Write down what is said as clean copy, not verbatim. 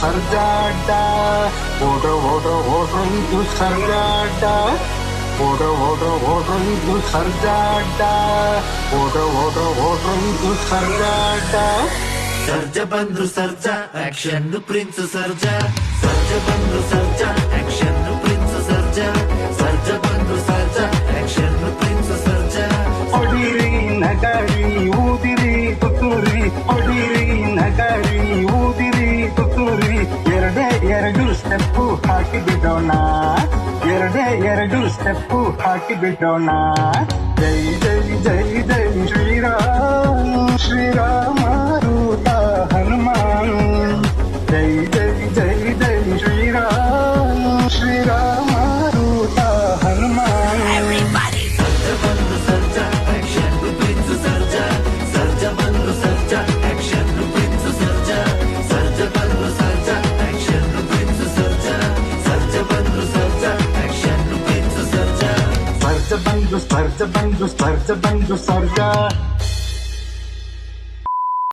ಸರ್ಜಾಟ ಓಡ್ರ ಇದು ಸರ್ಜಾಟ ಓಡ್ರ ಇದು ಸರ್ಜಾಟ ಓಡ್ರ ಇದು ಸರ್ಜಾಟ ಸರ್ಜ ಬಂದ್ರು ಸರ್ಜ ಆಕ್ಷನ್ ಪ್ರಿನ್ಸ್ ಸರ್ಜ ಸರ್ಜ ಬಂದ್ರು ಸರ್ಜ ಆಕ್ಷನ್ ಪ್ರಿನ್ಸ್ ಸರ್ಜ ಸರ್ಜ ಬಂದ್ರು ಸರ್ಜ ಆಕ್ಷನ್ ಪ್ರಿನ್ಸ್ ಸರ್ಜ ಹೊಡಿರಿ ನಗರಿ ಊದಿರಿ ತುತ್ತೂರಿ ಹೊಡಿರಿ ನಗರಿ ಊದಿರಿ ತುತ್ತೂರಿ ಎರಡು ಸ್ಟೆಪ್ಪು ಹಾಕಿ ಬಿಡೋಣ ಎರಡು ಸ್ಟೆಪ್ಪು ಹಾಕಿ ಬಿಡೋಣ ಜೈ ಜೈ ಜೈ ಜೈ ಶ್ರೀರಾಮ ರೂಪ ಹನುಮಾನ್ ಜೈ ಜೈ ಜೈ ಜೈ ಶ್ರೀರಾಮ ರೂಪ ಹನುಮಾನ್ ಸರ್ಜ ಬಂದ್ರು ಸರ್ಜ ಆಕ್ಷನ್ ಪ್ರಿನ್ಸ್ ಸರ್ಜ ಸರ್ಜ ಬಂದ್ರು ಸರ್ಜ ಆಕ್ಷನ್ ಪ್ರಿನ್ಸ್ ಸರ್ಜ ಸರ್ಜ ಬಂದ್ರು ಸರ್ಜ ಆಕ್ಷನ್ ಪ್ರಿನ್ಸ್ ಸರ್ಜ ಸರ್ಜ ಬಂದ್ರು ಸರ್ಜ ಆಕ್ಷನ್ ಪ್ರಿನ್ಸ್ ಸರ್ಜ ಸ್ಪರ್ಜ ಬಂದು ಸರ್ಜ